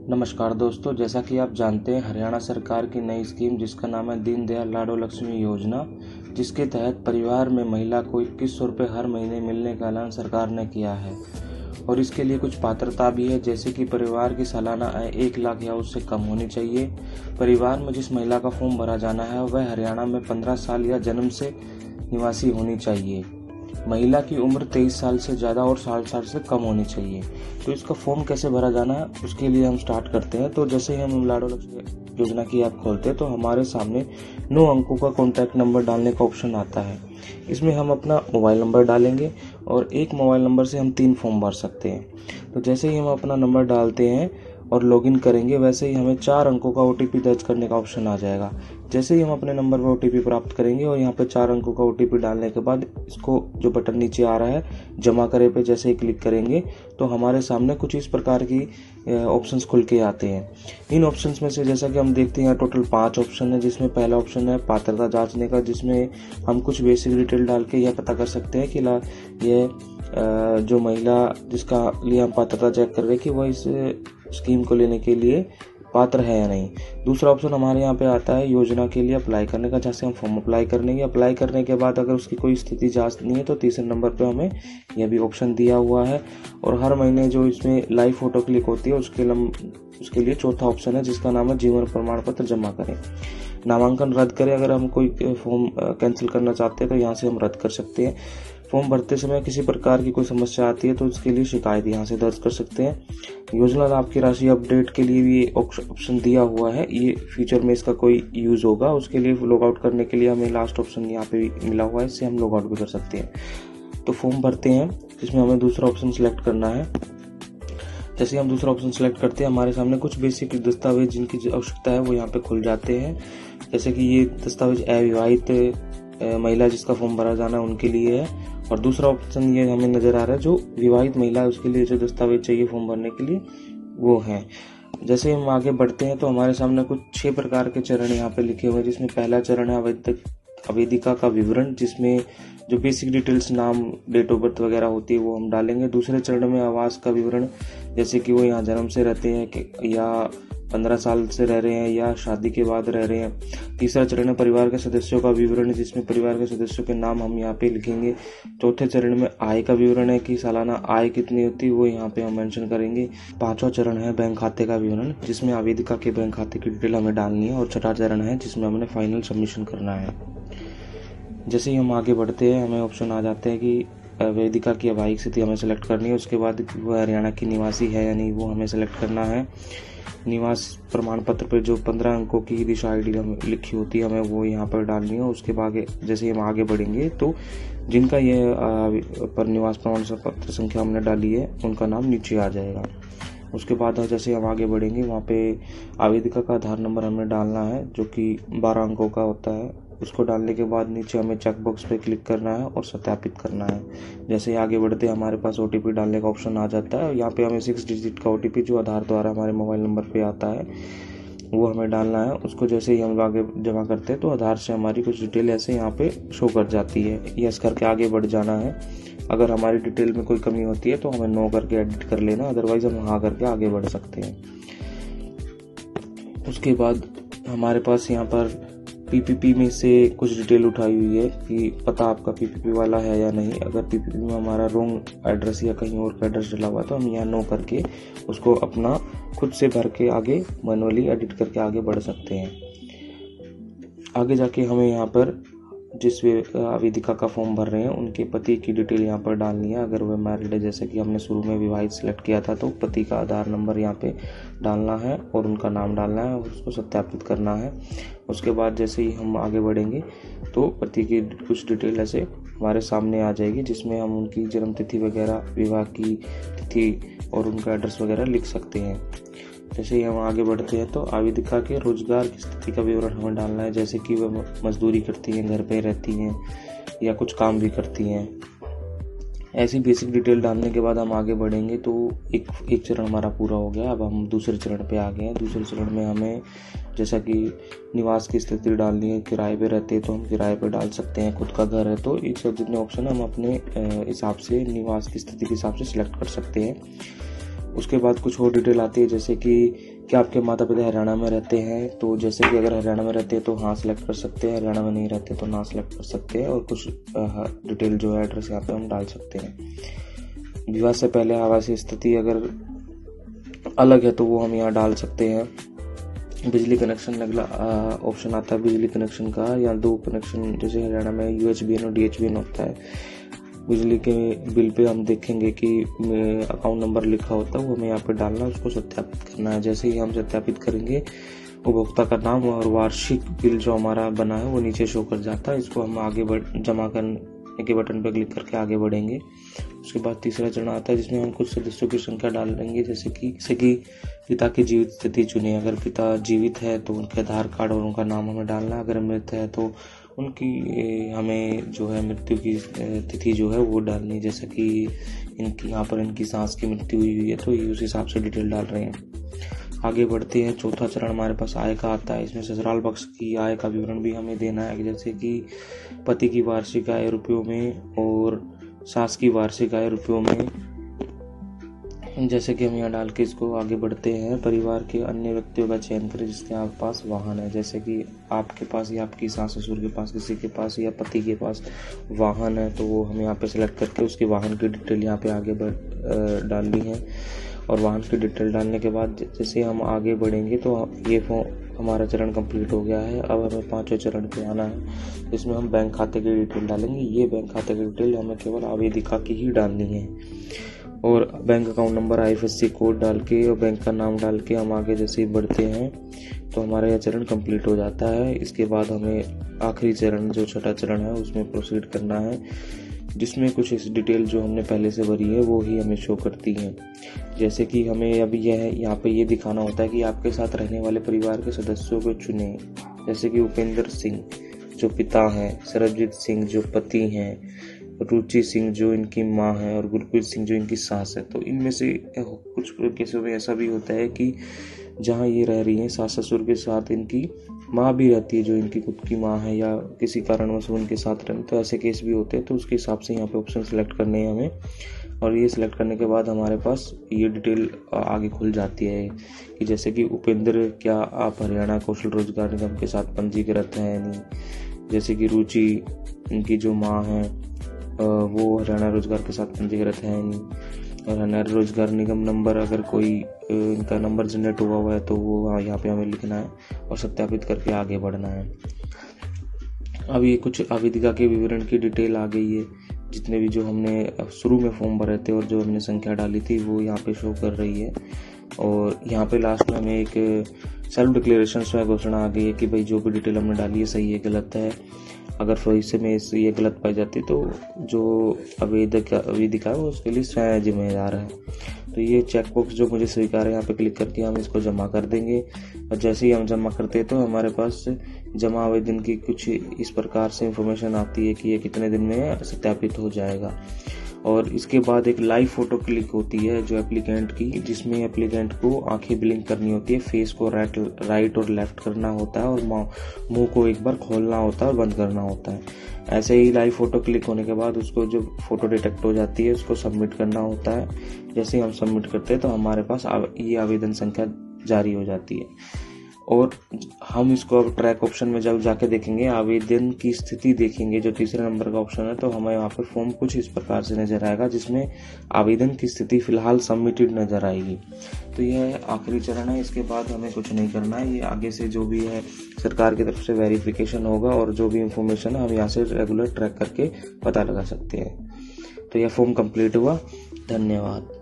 नमस्कार दोस्तों, जैसा कि आप जानते हैं हरियाणा सरकार की नई स्कीम जिसका नाम है दीनदयाल लाडो लक्ष्मी योजना, जिसके तहत परिवार में महिला को 2100 रुपये हर महीने मिलने का ऐलान सरकार ने किया है। और इसके लिए कुछ पात्रता भी है, जैसे कि परिवार की सालाना आय 1 लाख या उससे कम होनी चाहिए। परिवार में जिस महिला का फॉर्म भरा जाना है वह हरियाणा में 15 साल या जन्म से निवासी होनी चाहिए। महिला की उम्र 23 साल से ज़्यादा और 60 साल से कम होनी चाहिए। तो इसका फॉर्म कैसे भरा जाना है उसके लिए हम स्टार्ट करते हैं। तो जैसे ही हम लाडो लक्ष्मी योजना की ऐप खोलते हैं तो हमारे सामने 9 अंकों का कॉन्टैक्ट नंबर डालने का ऑप्शन आता है। इसमें हम अपना मोबाइल नंबर डालेंगे और एक मोबाइल नंबर से हम 3 फॉर्म भर सकते हैं। तो जैसे ही हम अपना नंबर डालते हैं और लॉगिन करेंगे वैसे ही हमें 4 अंकों का OTP दर्ज करने का ऑप्शन आ जाएगा। जैसे ही हम अपने नंबर पर OTP प्राप्त करेंगे और यहाँ पे 4 अंकों का OTP डालने के बाद इसको जो बटन नीचे आ रहा है जमा करे पे जैसे ही क्लिक करेंगे तो हमारे सामने कुछ इस प्रकार की ऑप्शंस खुल के आते हैं। इन ऑप्शंस में से जैसा कि हम देखते हैं टोटल 5 ऑप्शन है, जिसमें पहला ऑप्शन है पात्रता जांचने का, जिसमें हम कुछ बेसिक डिटेल डाल के यह पता कर सकते हैं कि ये जो महिला जिसका लिए हम पात्रता चेक कर रहे हैं कि वह इस स्कीम को लेने के लिए पात्र है या नहीं। दूसरा ऑप्शन हमारे यहाँ पे आता है योजना के लिए अप्लाई करने का, जहाँ से हम फॉर्म अप्लाई करने अप्लाई करने के बाद अगर उसकी कोई स्थिति जांचनी है तो तीसरे नंबर पे हमें यह भी ऑप्शन दिया हुआ है। और हर महीने जो इसमें लाइव फोटो क्लिक होती है उसके लिए चौथा ऑप्शन है जिसका नाम है जीवन प्रमाण पत्र जमा करें। नामांकन रद्द करें, अगर हम कोई फॉर्म कैंसिल करना चाहते हैं तो यहाँ से हम रद्द कर सकते हैं। फॉर्म भरते समय किसी प्रकार की कोई समस्या आती है तो उसके लिए शिकायत यहाँ से दर्ज कर सकते हैं। योजना लाभ की राशि अपडेट के लिए भी ऑप्शन दिया हुआ है, ये फ्यूचर में इसका कोई यूज होगा उसके लिए लॉग आउट करने के लिए हमें लास्ट ऑप्शन यहाँ पे मिला हुआ है, इससे हम लॉग आउट भी कर सकते हैं। तो फॉर्म भरते हैं, इसमें हमें दूसरा ऑप्शन सिलेक्ट करना है। जैसे हम दूसरा ऑप्शन सिलेक्ट करते हैं हमारे सामने कुछ बेसिक दस्तावेज जिनकी आवश्यकता है वो यहाँ पे खुल जाते हैं। जैसे कि ये दस्तावेज अविवाहित महिला जिसका फॉर्म भरा जाना है उनके लिए है, और दूसरा ऑप्शन ये हमें नजर आ रहा है जो विवाहित महिला है उसके लिए जो दस्तावेज चाहिए फॉर्म भरने के लिए वो है। जैसे हम आगे बढ़ते हैं तो हमारे सामने कुछ 6 प्रकार के चरण यहाँ पे लिखे हुए हैं, जिसमें पहला चरण है आवेदिका का विवरण, जिसमें जो बेसिक डिटेल्स नाम डेट ऑफ बर्थ वगैरह होती है वो हम डालेंगे। दूसरे चरण में आवास का विवरण, जैसे कि वो यहाँ जन्म से रहते हैं या 15 साल से रह रहे हैं या शादी के बाद रह रहे हैं। तीसरा चरण है परिवार के सदस्यों का विवरण, जिसमें परिवार के सदस्यों के नाम हम यहाँ पे लिखेंगे। चौथे चरण में आय का विवरण है कि सालाना आय कितनी होती है वो यहाँ पे हम मेंशन करेंगे। पांचवा चरण है बैंक खाते का विवरण, जिसमें आवेदिका के बैंक खाते की डिटेल हमें डालनी है। और छठा चरण है जिसमें हमने फाइनल सबमिशन करना है। जैसे ही हम आगे बढ़ते हैं हमें ऑप्शन आ जाते हैं कि वेदिका की वैवाहिक स्थिति हमें सेलेक्ट करनी है, उसके बाद वह हरियाणा की निवासी है या नहीं वो हमें सेलेक्ट करना है। निवास प्रमाण पत्र पर जो 15 अंकों की दिशा ID लिखी होती है हमें वो यहाँ पर डालनी है। उसके बाद जैसे हम आगे बढ़ेंगे तो जिनका ये पर निवास प्रमाण पत्र संख्या हमने डाली है उनका नाम नीचे आ जाएगा। उसके बाद जैसे हम आगे बढ़ेंगे वहाँ पे आवेदिका का आधार नंबर हमें डालना है जो कि 12 अंकों का होता है। उसको डालने के बाद नीचे हमें चेक बॉक्स पे क्लिक करना है और सत्यापित करना है। जैसे ही आगे बढ़ते हमारे पास OTP डालने का ऑप्शन आ जाता है। यहाँ पे हमें 6 डिजिट का OTP जो आधार द्वारा हमारे मोबाइल नंबर पे आता है वो हमें डालना है। उसको जैसे ही हम आगे जमा करते हैं तो आधार से हमारी कुछ डिटेल ऐसे यहाँ पे शो कर जाती है। यस करके आगे बढ़ जाना है। अगर हमारी डिटेल में कोई कमी होती है तो हमें नो करके एडिट कर लेना, अदरवाइज हम हाँ करके आगे बढ़ सकते हैं। उसके बाद हमारे पास यहाँ पर PPP में से कुछ डिटेल उठाई हुई है कि पता आपका PPP वाला है या नहीं। अगर PPP में हमारा रॉन्ग एड्रेस या कहीं और का एड्रेस डला हुआ है तो हम यहाँ नो करके उसको अपना खुद से भर के आगे मैनुअली एडिट करके आगे बढ़ सकते हैं। आगे जाके हमें यहाँ पर जिस आवेदिका का फॉर्म भर रहे हैं उनके पति की डिटेल यहाँ पर डालनी है। अगर वह मैरिड है, जैसे कि हमने शुरू में विवाहित सिलेक्ट किया था, तो पति का आधार नंबर यहाँ पे डालना है और उनका नाम डालना है और उसको सत्यापित करना है। उसके बाद जैसे ही हम आगे बढ़ेंगे तो पति की कुछ डिटेल ऐसे हमारे सामने आ जाएगी, जिसमें हम उनकी जन्म तिथि वगैरह, विवाह की तिथि और उनका एड्रेस वगैरह लिख सकते हैं। जैसे ही हम आगे बढ़ते हैं तो आवेदिका के रोजगार की स्थिति का विवरण हमें डालना है, जैसे कि वह मजदूरी करती हैं, घर पे रहती हैं या कुछ काम भी करती हैं। ऐसी बेसिक डिटेल डालने के बाद हम आगे बढ़ेंगे तो एक चरण हमारा पूरा हो गया। अब हम दूसरे चरण पे आ गए हैं। दूसरे चरण में हमें जैसा कि निवास की स्थिति डालनी है, किराए पे रहते हैं तो हम किराए पे डाल सकते हैं, खुद का घर है तो एक जितने ऑप्शन हम अपने हिसाब से निवास की स्थिति के हिसाब से सिलेक्ट कर सकते हैं। उसके बाद कुछ और डिटेल आती है, जैसे कि क्या आपके माता पिता हरियाणा में रहते हैं, तो जैसे कि अगर हरियाणा में रहते हैं तो हाँ सेलेक्ट कर सकते हैं, हरियाणा में नहीं रहते तो ना सेलेक्ट कर सकते हैं, और कुछ डिटेल जो है एड्रेस यहाँ पे हम डाल सकते हैं। विवाह से पहले आवासीय स्थिति अगर अलग है तो वो हम यहाँ डाल सकते हैं। बिजली कनेक्शन अगला ऑप्शन आता है बिजली कनेक्शन का, या 2 कनेक्शन, जैसे हरियाणा में UHBN और DHBN होता है। बिजली के बिल पे हम देखेंगे कि अकाउंट नंबर लिखा होता है, वो हमें यहाँ पे डालना है, उसको सत्यापित करना है। जैसे ही हम सत्यापित करेंगे उपभोक्ता का नाम और वार्षिक बिल जो हमारा बना है वो नीचे शो कर जाता है। इसको हम आगे जमा करने के बटन पर क्लिक करके आगे बढ़ेंगे। उसके बाद तीसरा चरण आता है जिसमें हम कुछ सदस्यों की संख्या डाल देंगे, जैसे कि पिता की जीवित स्थिति चुने। अगर पिता जीवित है तो उनके आधार कार्ड और उनका नाम हमें डालना। अगर मृत है तो उनकी हमें जो है मृत्यु की तिथि जो है वो डालनी, जैसे कि इनकी यहाँ पर इनकी सास की मृत्यु हुई है तो ये उस हिसाब से डिटेल डाल रहे हैं। आगे बढ़ते हैं। चौथा चरण हमारे पास आय का आता है। इसमें ससुराल पक्ष की आय का विवरण भी हमें देना है, जैसे कि पति की वार्षिक आय रुपयों में और सास की वार्षिक आय रुपयों में, जैसे कि हम यहाँ डाल के इसको आगे बढ़ते हैं। परिवार के अन्य व्यक्तियों का चयन करें जिसके आपके पास वाहन है, जैसे कि आपके पास या आपकी सास ससुर के पास, किसी के पास या पति के पास वाहन है तो वो हम यहाँ पे सेलेक्ट करके उसके वाहन की डिटेल यहाँ पे आगे डालनी है। और वाहन की डिटेल डालने के बाद जैसे हम आगे बढ़ेंगे तो ये हमारा चरण कंप्लीट हो गया है। अब हमें 5वें चरण पे आना है, जिसमें हम बैंक खाते की डिटेल डालेंगे। ये बैंक खाते की डिटेल हमें केवल आवेदिका की ही डालनी है, और bank account number IFSC code डाल के और बैंक का नाम डाल के हम आगे जैसे ही बढ़ते हैं तो हमारा यह चरण कंप्लीट हो जाता है। इसके बाद हमें आखिरी चरण जो छठा चरण है उसमें प्रोसीड करना है, जिसमें कुछ इस डिटेल जो हमने पहले से भरी है वो ही हमें शो करती हैं। जैसे कि हमें अभी यहाँ पे ये दिखाना होता है कि आपके साथ रहने वाले परिवार के सदस्यों को चुने, जैसे कि उपेंद्र सिंह जो पिता हैं, सरबजीत सिंह जो पति हैं, रुचि सिंह जो इनकी माँ है, और गुरप्रीत सिंह जो इनकी सास है। तो इनमें से कुछ केसों में ऐसा भी होता है कि जहाँ ये रह रही हैं सास ससुर के साथ इनकी माँ भी रहती है जो इनकी खुद की माँ है, या किसी कारणवश उनके साथ रहने, तो ऐसे केस भी होते हैं। तो उसके हिसाब से यहाँ पे ऑप्शन सेलेक्ट करने हैं हमें, और ये सिलेक्ट करने के बाद हमारे पास ये डिटेल आगे खुल जाती है कि जैसे कि उपेंद्र क्या आप हरियाणा कौशल रोजगार निगम के साथ पंजीकृत हैं नहीं, जैसे कि रुचि इनकी जो माँ है वो हरियाणा रोजगार के साथ पंजीकृत है नहीं, और हरियाणा रोजगार निगम नंबर अगर कोई इनका नंबर जनरेट हुआ है तो वो यहाँ पे हमें लिखना है और सत्यापित करके आगे बढ़ना है। अब ये कुछ आवेदिका के विवरण की डिटेल आ गई है, जितने भी जो हमने शुरू में फॉर्म भरे थे और जो हमने संख्या डाली थी वो यहाँ पे शो कर रही है। और यहाँ पे लास्ट में हमें एक सेल्फ डिक्लेरेशन स्वयं घोषणा आ गई है कि भाई जो भी डिटेल हमने डाली है सही है गलत है। अगर भविष्य में ये गलत पाई जाती तो जो आवेदिका है वो उसके लिए स्वयं जिम्मेदार है। तो ये चेकबॉक्स जो मुझे स्वीकार है यहाँ पे क्लिक करके हम इसको जमा कर देंगे, और जैसे ही हम जमा करते हैं तो हमारे पास जमा आवेदन की कुछ इस प्रकार से इंफॉर्मेशन आती है कि ये कितने दिन में सत्यापित हो जाएगा। और इसके बाद एक लाइव फोटो क्लिक होती है जो एप्लीकेंट की, जिसमें एप्लीकेंट को आंखें ब्लिंक करनी होती है, फेस को राइट और लेफ्ट करना होता है, और मुंह को एक बार खोलना होता है और बंद करना होता है। ऐसे ही लाइव फोटो क्लिक होने के बाद उसको जो फोटो डिटेक्ट हो जाती है उसको सबमिट करना होता है। जैसे ही हम सबमिट करते हैं तो हमारे पास ये आवेदन संख्या जारी हो जाती है। और हम इसको अब ट्रैक ऑप्शन में जब जाके देखेंगे आवेदन की स्थिति देखेंगे, जो तीसरे नंबर का ऑप्शन है, तो हमें यहाँ पे फॉर्म कुछ इस प्रकार से नजर आएगा जिसमें आवेदन की स्थिति फिलहाल सबमिटेड नजर आएगी। तो यह आखिरी चरण है, इसके बाद हमें कुछ नहीं करना है। ये आगे से जो भी है सरकार की तरफ से वेरिफिकेशन होगा और जो भी इंफॉर्मेशन है हम यहाँ से रेगुलर ट्रैक करके पता लगा सकते हैं। तो यह फॉर्म कंप्लीट हुआ। धन्यवाद।